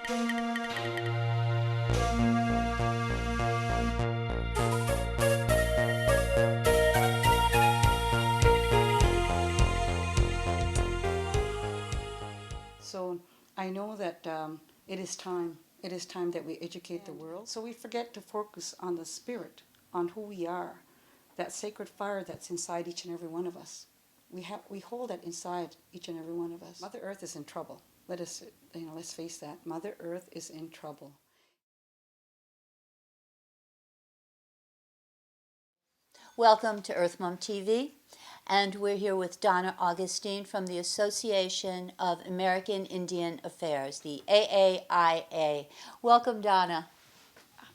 So I know that it is time. It is time that we educate the world. So we forget to focus on the spirit, on who we are, that sacred fire that's inside each and every one of us. We hold that inside each and every one of us. Mother Earth is in trouble. Let's face that. Mother Earth is in trouble. Welcome to Earth Mom TV, and we're here with Donna Augustine from the Association of American Indian Affairs, the AAIA. Welcome, Donna.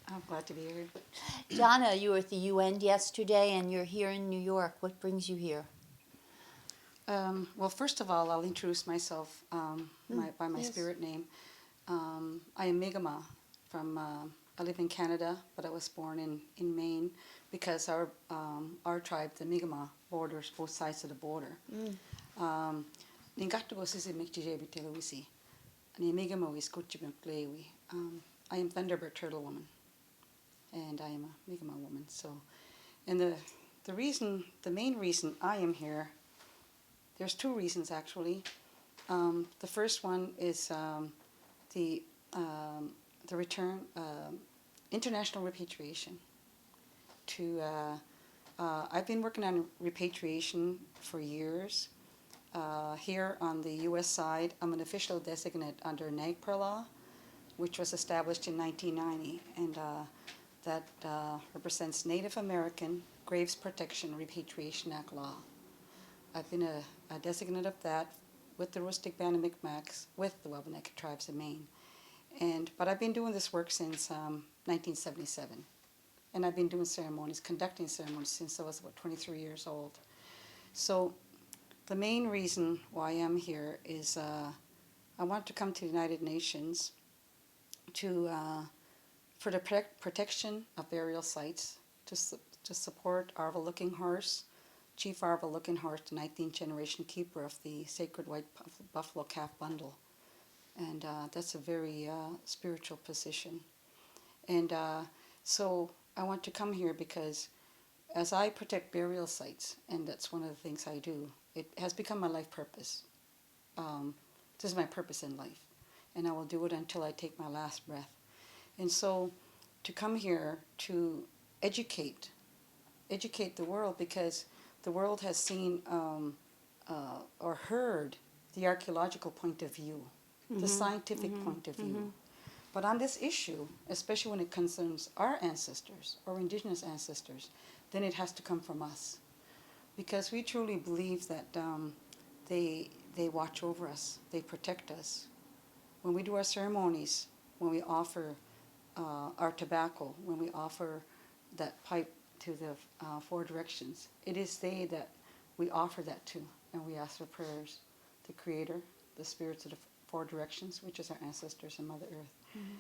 I'm glad to be here. Donna, you were at the UN yesterday, and you're here in New York. What brings you here? Well, first of all, I'll introduce myself by my spirit name. I am Mi'kmaq I live in Canada, but I was born in Maine because our tribe, the Mi'kmaq, borders both sides of the border. I am Thunderbird Turtle Woman, and I am a Mi'kmaq woman. So, and the main reason I am here, there's two reasons actually. The first one is the return, international repatriation. I've been working on repatriation for years. Here on the U.S. side, I'm an official designate under NAGPRA law, which was established in 1990, and that represents Native American Graves Protection Repatriation Act law. I've been a designate of that with the Rustic Band of Micmacs, with the Wabanaki tribes of Maine. But I've been doing this work since 1977. And I've been doing ceremonies, conducting ceremonies since I was about 23 years old. So the main reason why I'm here is I want to come to the United Nations for the protection of burial sites, to support Arva Looking Horse, Chief Arva Looking Horse, the 19th generation keeper of the sacred white buffalo calf bundle. And that's a very spiritual position. And so I want to come here because as I protect burial sites, and that's one of the things I do, it has become my life purpose. This is my purpose in life, and I will do it until I take my last breath. And so to come here to educate the world, because the world has seen or heard the archaeological point of view, the scientific point of view. But on this issue, especially when it concerns our ancestors or indigenous ancestors, then it has to come from us. Because we truly believe that they watch over us, they protect us. When we do our ceremonies, when we offer our tobacco, when we offer that pipe to the four directions, it is they that we offer that to, and we ask for prayers. The Creator, the spirits of the four directions, which is our ancestors and Mother Earth.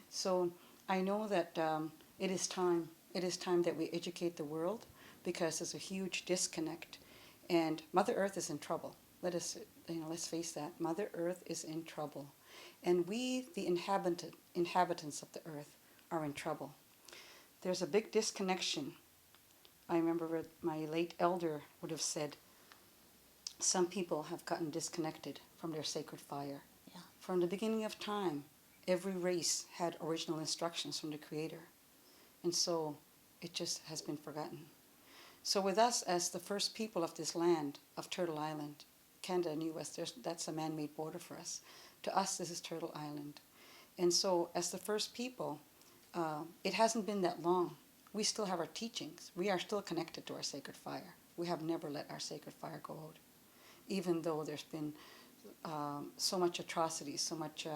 So I know that it is time that we educate the world, because there's a huge disconnect, and Mother Earth is in trouble. Let's face that. Mother Earth is in trouble, and we, the inhabitants of the earth, are in trouble. There's a big disconnection. I remember my late elder would have said, some people have gotten disconnected from their sacred fire. Yeah. From the beginning of time, every race had original instructions from the Creator. And so it just has been forgotten. So with us as the first people of this land, of Turtle Island, Canada and U.S., that's a man-made border for us. To us, this is Turtle Island. And so as the first people, it hasn't been that long. We still have our teachings. We are still connected to our sacred fire. We have never let our sacred fire go out, even though there's been so much atrocity, so much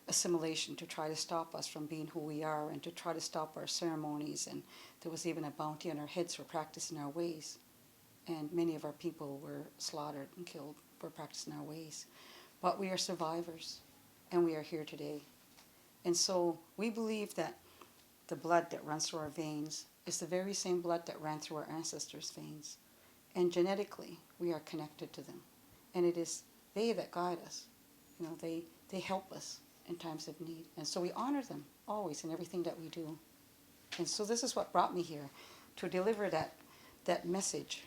assimilation to try to stop us from being who we are, and to try to stop our ceremonies. And there was even a bounty on our heads for practicing our ways. And many of our people were slaughtered and killed for practicing our ways. But we are survivors, and we are here today. And so we believe that the blood that runs through our veins is the very same blood that ran through our ancestors' veins. And genetically, we are connected to them. And it is they that guide us. They help us. in times of need. And so we honor them always in everything that we do. And so this is what brought me here, to deliver that message.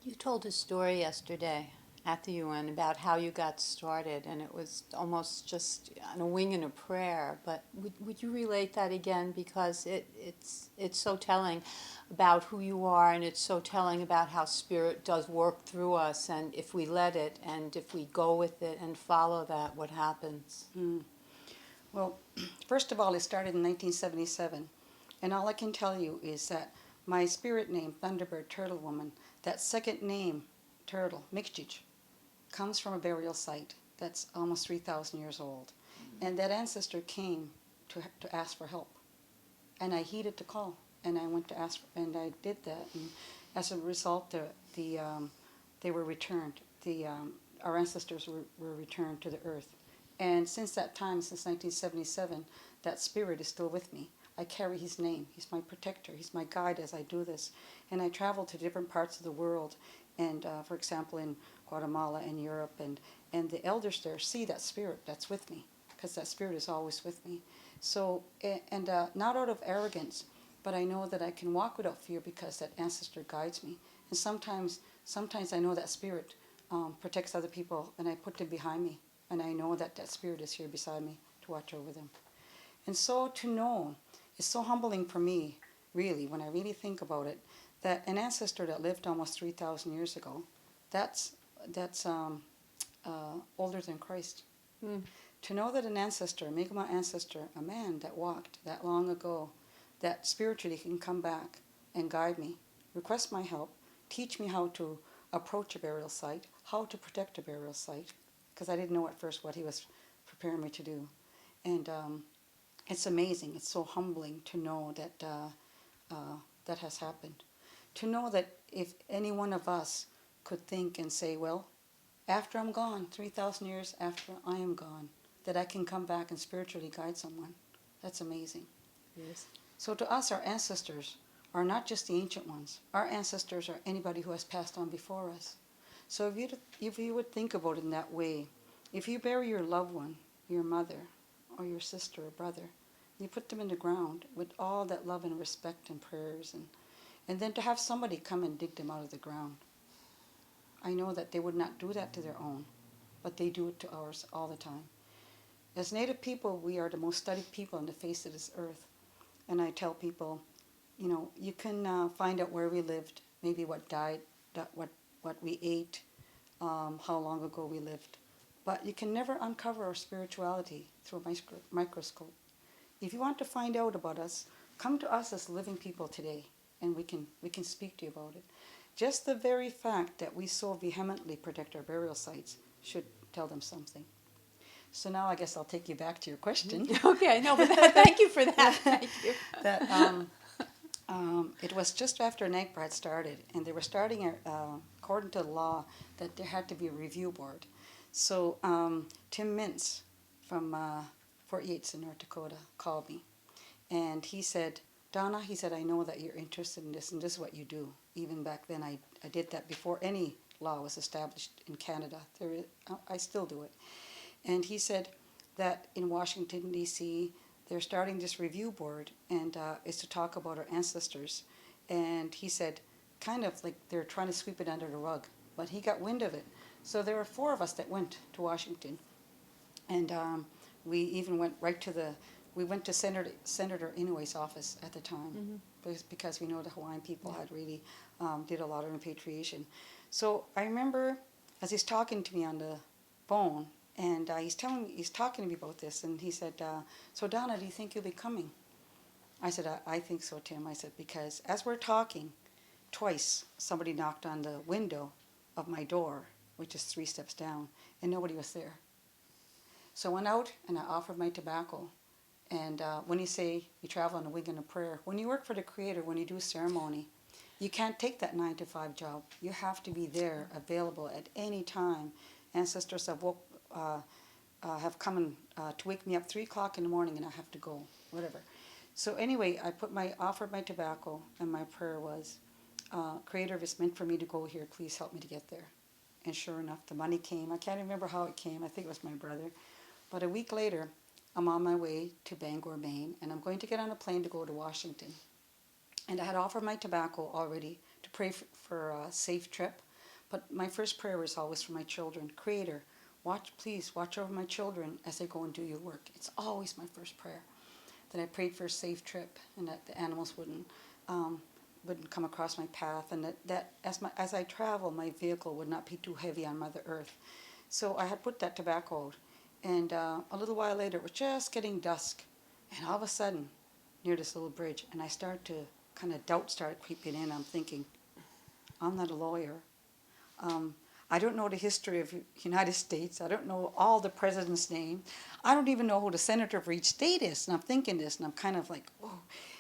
You told a story yesterday at the UN about how you got started, and it was almost just on a wing and a prayer. But would you relate that again, because it's so telling about who you are, and it's so telling about how Spirit does work through us, and if we let it, and if we go with it and follow that, what happens? Well, first of all, it started in 1977, and all I can tell you is that my spirit name, Thunderbird, Turtle Woman, that second name, Turtle, Mixchich, comes from a burial site that's almost 3,000 years old. And that ancestor came to ask for help. And I heeded the call, and I went to ask, and I did that. And as a result, they were returned. Our ancestors were returned to the earth. And since that time, since 1977, that spirit is still with me. I carry his name. He's my protector. He's my guide as I do this. And I travel to different parts of the world. And for example, in Guatemala and Europe, and the elders there see that spirit that's with me, because that spirit is always with me. So, and not out of arrogance, but I know that I can walk without fear because that ancestor guides me. And sometimes I know that spirit protects other people, and I put them behind me, and I know that that spirit is here beside me to watch over them. And so to know, it's so humbling for me, really, when I really think about it, that an ancestor that lived almost 3,000 years ago, that's older than Christ. To know that an ancestor, a Mi'kmaq ancestor, a man that walked that long ago, that spiritually can come back and guide me, request my help, teach me how to approach a burial site, how to protect a burial site, because I didn't know at first what he was preparing me to do. And it's amazing. It's so humbling to know that that has happened. To know that if any one of us could think and say, well, after I'm gone, 3,000 years after I am gone, that I can come back and spiritually guide someone. That's amazing. Yes. So to us, our ancestors are not just the ancient ones. Our ancestors are anybody who has passed on before us. So if you would think about it in that way, if you bury your loved one, your mother, or your sister or brother, you put them in the ground with all that love and respect and prayers, and then to have somebody come and dig them out of the ground. I know that they would not do that to their own, but they do it to ours all the time. As Native people, we are the most studied people on the face of this earth. And I tell people, you can find out where we lived, maybe what died, what we ate, how long ago we lived. But you can never uncover our spirituality through a microscope. If you want to find out about us, come to us as living people today, and we can speak to you about it. Just the very fact that we so vehemently protect our burial sites should tell them something. So now I guess I'll take you back to your question. Okay, no, but thank you for that. Thank you. It was just after NAGPRA had started, and they were starting, according to the law, that there had to be a review board. So Tim Mintz from Fort Yates in North Dakota called me, and he said, Donna, he said, I know that you're interested in this, and this is what you do. Even back then, I did that before any law was established in Canada. I still do it. And he said that in Washington, D.C., they're starting this review board, and it's to talk about our ancestors. And he said, kind of like they're trying to sweep it under the rug. But he got wind of it. So there were 4 of us that went to Washington. And we even went went to Senator Inouye's office at the time, because we know the Hawaiian people had really did a lot of repatriation. So I remember as he's talking to me on the phone, and he's talking to me about this, and he said, so Donna, do you think you'll be coming? I said, I think so, Tim. I said, because as we're talking, twice somebody knocked on the window of my door, which is 3 steps down, and nobody was there. So I went out and I offered my tobacco. And when you say you travel on a wing and a prayer, when you work for the Creator, when you do ceremony, you can't take that 9-to-5 job. You have to be there, available at any time. Ancestors have come to wake me up 3 o'clock in the morning, and I have to go, whatever. So anyway, I offered my tobacco, and my prayer was, Creator, if it's meant for me to go here, please help me to get there. And sure enough, the money came. I can't remember how it came. I think it was my brother. But a week later, I'm on my way to Bangor, Maine, and I'm going to get on a plane to go to Washington. And I had offered my tobacco already to pray for a safe trip. But my first prayer was always for my children. Creator, please watch over my children as they go and do your work. It's always my first prayer. That I prayed for a safe trip and that the animals wouldn't come across my path, and that as I travel, my vehicle would not be too heavy on Mother Earth. So I had put that tobacco out, and a little while later, it was just getting dusk, and all of a sudden, near this little bridge, and I started to doubt started creeping in. I'm thinking, I'm not a lawyer. I don't know the history of the United States. I don't know all the president's name. I don't even know who the senator for each state is. And I'm thinking this, and I'm kind of like, whoa,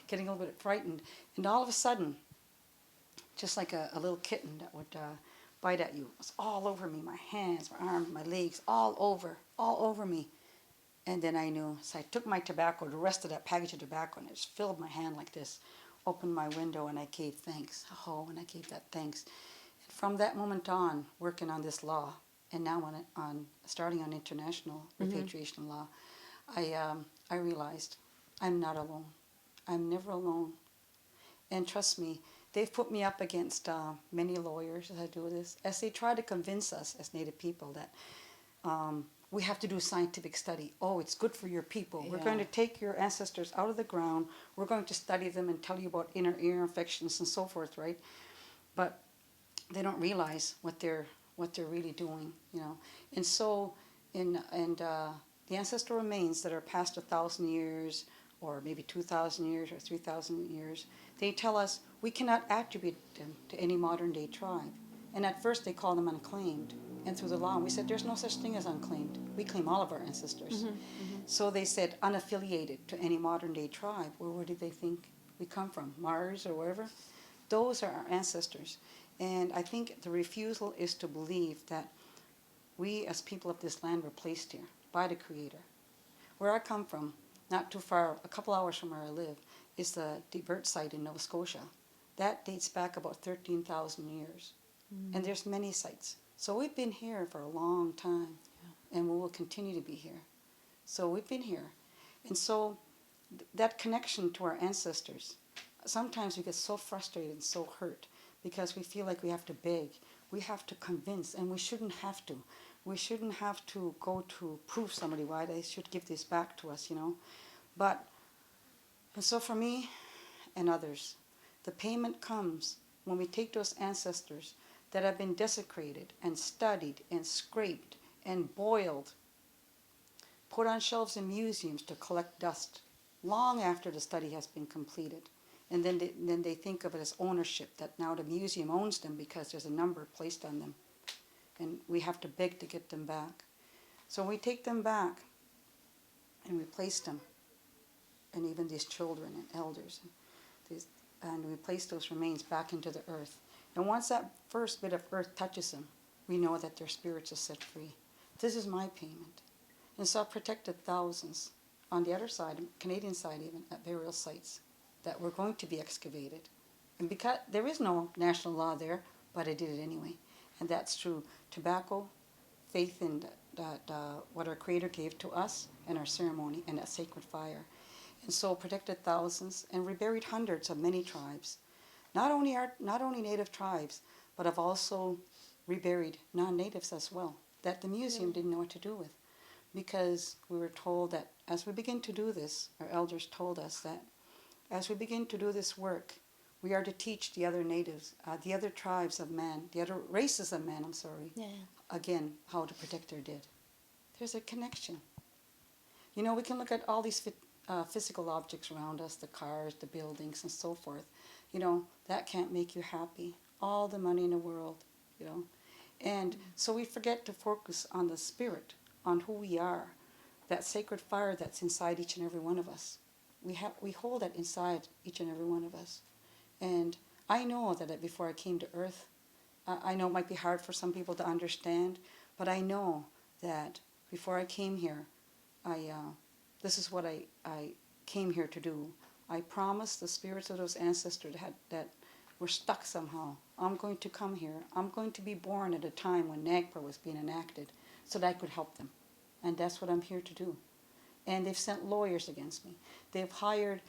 getting a little bit frightened. And all of a sudden, just like a little kitten that would bite at you, it was all over me, my hands, my arms, my legs, all over me. And then I knew. So I took my tobacco, the rest of that package of tobacco, and I just filled my hand like this, opened my window, and I gave thanks. Oh, and I gave that thanks. From that moment on, working on this law, and now on starting on international repatriation law, I realized I'm not alone. I'm never alone. And trust me, they've put me up against many lawyers as I do this, as they try to convince us as Native people that we have to do scientific study. Oh, it's good for your people. Yeah. We're going to take your ancestors out of the ground. We're going to study them and tell you about inner ear infections and so forth, right? But they don't realize what they're really doing, And so, the ancestral remains that are past 1,000 years, or maybe 2,000 years, or 3,000 years, they tell us we cannot attribute them to any modern day tribe. And at first they call them unclaimed. And through the law, we said there's no such thing as unclaimed. We claim all of our ancestors. So they said unaffiliated to any modern day tribe. Well, where did they think we come from? Mars or wherever? Those are our ancestors. And I think the refusal is to believe that we as people of this land were placed here by the Creator. Where I come from, not too far, a couple hours from where I live, is the Debert site in Nova Scotia. That dates back about 13,000 years. And there's many sites. So we've been here for a long time, and we will continue to be here. So we've been here. And so that connection to our ancestors, sometimes we get so frustrated and so hurt because we feel like we have to beg, we have to convince, and we shouldn't have to. We shouldn't have to go to prove somebody why they should give this back to us, But, and so for me and others, the payment comes when we take those ancestors that have been desecrated and studied and scraped and boiled, put on shelves in museums to collect dust long after the study has been completed. And then they think of it as ownership, that now the museum owns them because there's a number placed on them. And we have to beg to get them back. So we take them back and we place them, and even these children and elders, and we place those remains back into the earth. And once that first bit of earth touches them, we know that their spirits are set free. This is my payment. And so I've protected thousands on the other side, Canadian side even, at burial sites that were going to be excavated. And because there is no national law there, but I did it anyway. And that's through tobacco, faith in what our Creator gave to us, and our ceremony, and that sacred fire. And so protected thousands and reburied hundreds of many tribes. Not only native tribes, but I've also reburied non-natives as well, that the museum didn't know what to do with. Because we were told that as we begin to do this, our elders told us that as we begin to do this work, we are to teach the other natives, the other tribes of man, the other races of man, again, how to protect their dead. There's a connection. We can look at all these physical objects around us, the cars, the buildings, and so forth. That can't make you happy. All the money in the world, And so we forget to focus on the spirit, on who we are, that sacred fire that's inside each and every one of us. We hold that inside each and every one of us. And I know that before I came to earth, I know it might be hard for some people to understand, but I know that before I came here, this is what I came here to do. I promised the spirits of those ancestors that were stuck somehow, I'm going to come here. I'm going to be born at a time when NAGPRA was being enacted so that I could help them. And that's what I'm here to do. And they've sent lawyers against me. They've hired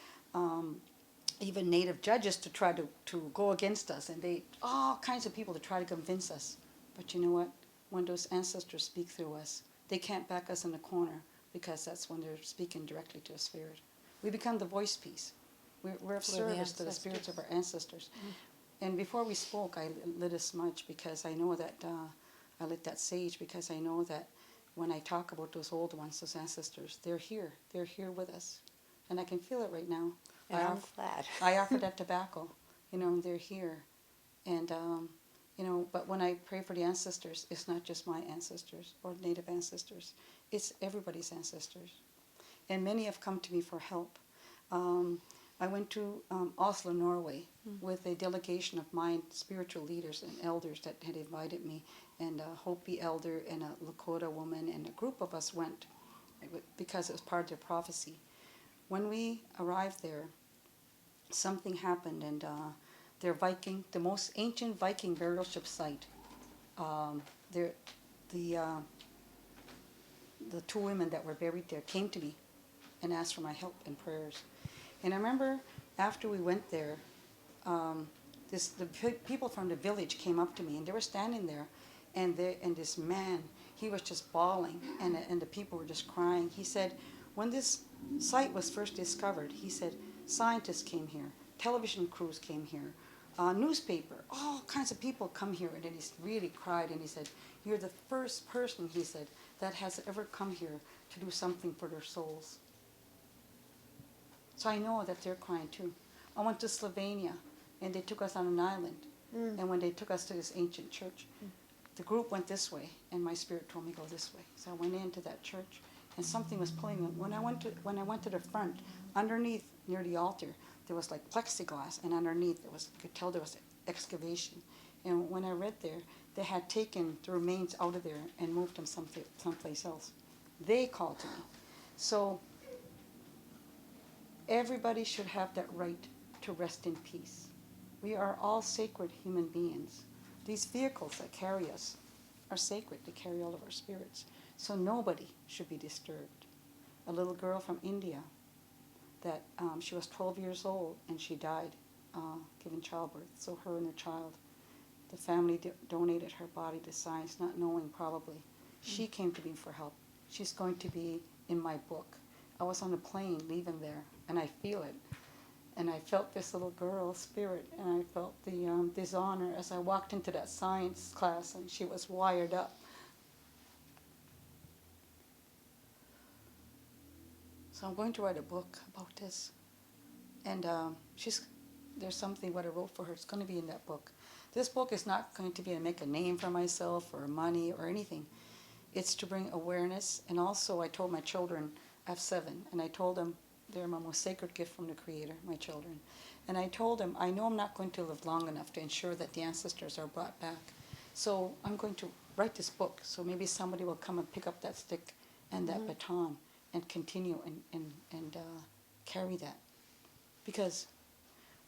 even native judges to try to go against us, and all kinds of people to try to convince us. But you know what? When those ancestors speak through us, they can't back us in the corner, because that's when they're speaking directly to a spirit. We become the voice piece. We're of service to the spirits of our ancestors. And before we spoke, I lit a smudge, because I know that, I lit that sage because I know that when I talk about those old ones, those ancestors, they're here. They're here with us. And I can feel it right now. And I'm glad. I offer that tobacco. They're here. And, but when I pray for the ancestors, it's not just my ancestors or native ancestors. It's everybody's ancestors. And many have come to me for help. I went to Oslo, Norway, with a delegation of mine, spiritual leaders and elders that had invited me, and a Hopi elder and a Lakota woman, and a group of us went because it was part of their prophecy. When we arrived there, something happened, and the most ancient Viking burial ship site, the two women that were buried there came to me and asked for my help and prayers. And I remember after we went there, the people from the village came up to me, and they were standing there, and this man, he was just bawling, and the people were just crying. He said, when this site was first discovered, he said, scientists came here, television crews came here, newspaper, all kinds of people come here. And then he really cried, and he said, you're the first person, he said, that has ever come here to do something for their souls. So I know that they're crying too. I went to Slovenia, and they took us on an island. And when they took us to this ancient church, the group went this way, and my spirit told me go this way. So I went into that church, and something was pulling me. When I went to the front, underneath near the altar, there was like plexiglass, and underneath you could tell there was excavation. And when I read there, they had taken the remains out of there and moved them someplace else. They called to me. So everybody should have that right to rest in peace. We are all sacred human beings. These vehicles that carry us are sacred. They carry all of our spirits. So nobody should be disturbed. A little girl from India, that she was 12 years old, and she died giving childbirth. So her and her child, the family donated her body to science, not knowing probably. She came to me for help. She's going to be in my book. I was on a plane leaving there, and I feel it. And I felt this little girl's spirit, and I felt the dishonor as I walked into that science class, and she was wired up. So I'm going to write a book about this. And there's something what I wrote for her. It's going to be in that book. This book is not going to be to make a name for myself or money or anything. It's to bring awareness. And also I told my children, I have 7, and I told them they're my most sacred gift from the Creator, my children. And I told them, I know I'm not going to live long enough to ensure that the ancestors are brought back. So I'm going to write this book, so maybe somebody will come and pick up that stick and that baton and continue and carry that. Because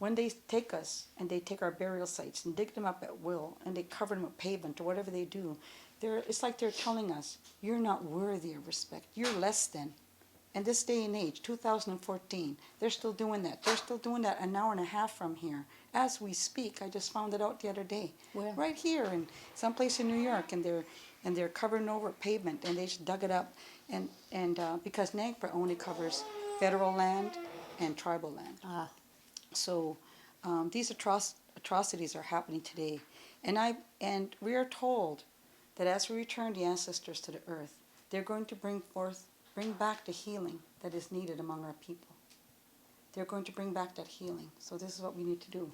when they take us and they take our burial sites and dig them up at will, and they cover them with pavement or whatever they do, it's like they're telling us, you're not worthy of respect. You're less than. And this day and age, 2014, they're still doing that. They're still doing that an hour and a half from here. As we speak, I just found it out the other day. Where? Right here in someplace in New York, and they're covering over pavement, and they just dug it up. And because NAGPRA only covers federal land and tribal land. So these atrocities are happening today. And we are told that as we return the ancestors to the earth, they're going to bring back the healing that is needed among our people. They're going to bring back that healing. So this is what we need to do.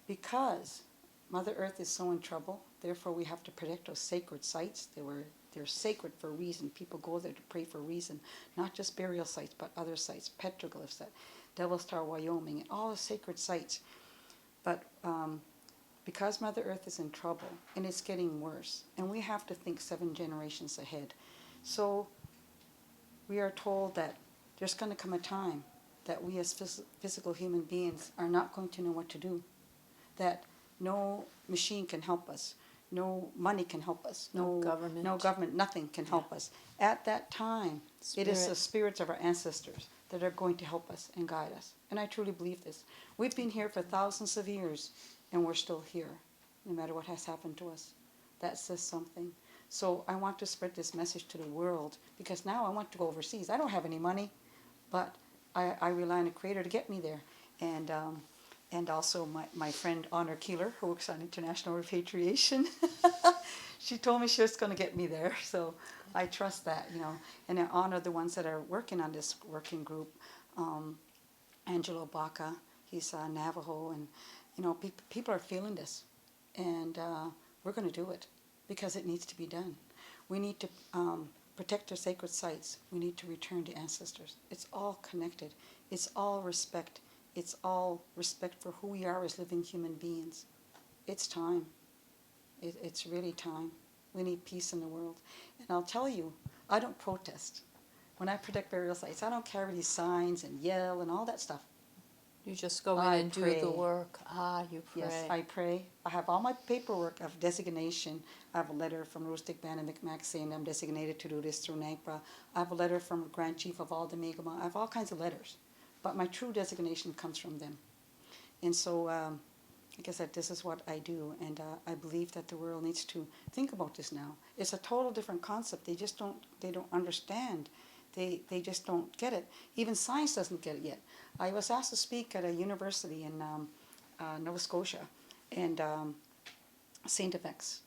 Because Mother Earth is so in trouble, therefore we have to protect those sacred sites. They're sacred for a reason. People go there to pray for a reason. Not just burial sites, but other sites, petroglyphs, that Devil's Tower, Wyoming, and all the sacred sites. But because Mother Earth is in trouble, and it's getting worse, and we have to think 7 generations ahead. So we are told that there's going to come a time that we as physical human beings are not going to know what to do, that no machine can help us. no money can help us. No government. No government, nothing can help us. At that time, it is the Spirit. spirits of our ancestors that are going to help us and guide us. And I truly believe this. We've been here for thousands of years, and we're still here, no matter what has happened to us. That says something. So I want to spread this message to the world, because now I want to go overseas. I don't have any money, but I rely on a creator to get me there. And also my friend Honor Keeler, who works on international repatriation, she told me she was going to get me there. So I trust that, you know. And I honor the ones that are working on this working group. Angelo Baca, he's Navajo, and you know, people are feeling this, and we're going to do it because it needs to be done. We need to protect our sacred sites. We need to return to ancestors. It's all connected. It's all respect. It's all respect for who we are as living human beings. It's time. It's really time. We need peace in the world. And I'll tell you, I don't protest. When I protect burial sites, I don't carry these signs and yell and all that stuff. You just go in I and pray. do the work. You pray. Yes, I pray. I have all my paperwork of designation. I have a letter from Rustic Band and Micmac saying I'm designated to do this through NAGPRA. I have a letter from Grand Chief of all the Mi'kmaq. I have all kinds of letters. But my true designation comes from them. And so, like I said, this is what I do. And I believe that the world needs to think about this now. It's a total different concept. They don't understand. They just don't get it. Even science doesn't get it yet. I was asked to speak at a university in Nova Scotia, and St. FX,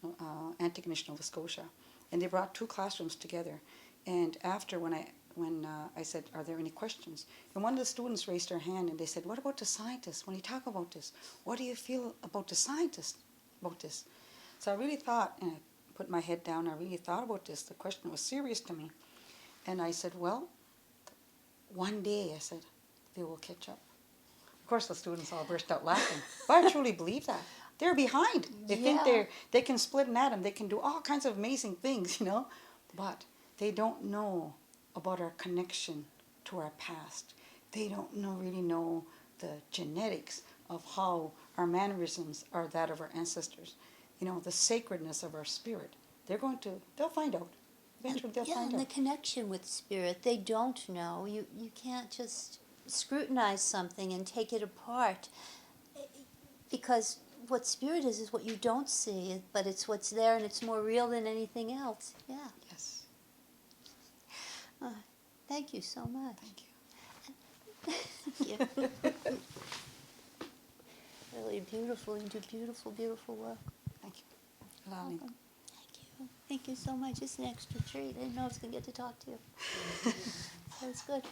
Antigonish, Nova Scotia, and they brought two classrooms together. And after, when I said, "Are there any questions?" and one of the students raised their hand and they said, "What about the scientists? When you talk about this, what do you feel about the scientists about this?" So I really thought, and I put my head down. I really thought about this. The question was serious to me. And I said, well, one day, I said, they will catch up. Of course, the students all burst out laughing. But I truly believe that. They're behind. They think they can split an atom. They can do all kinds of amazing things, you know. But they don't know about our connection to our past. They don't really know the genetics of how our mannerisms are that of our ancestors. You know, the sacredness of our spirit. They'll find out. Eventually they'll find and out. the connection with spirit, they don't know. You can't just scrutinize something and take it apart, because what spirit is what you don't see, but it's what's there, and it's more real than anything else. Yeah. Yes. Thank you so much. Thank you. Thank you. Really beautiful. You do beautiful, beautiful work. Thank you. Allow me. Welcome. Thank you so much. It's an extra treat. I didn't know I was going to get to talk to you. That was good.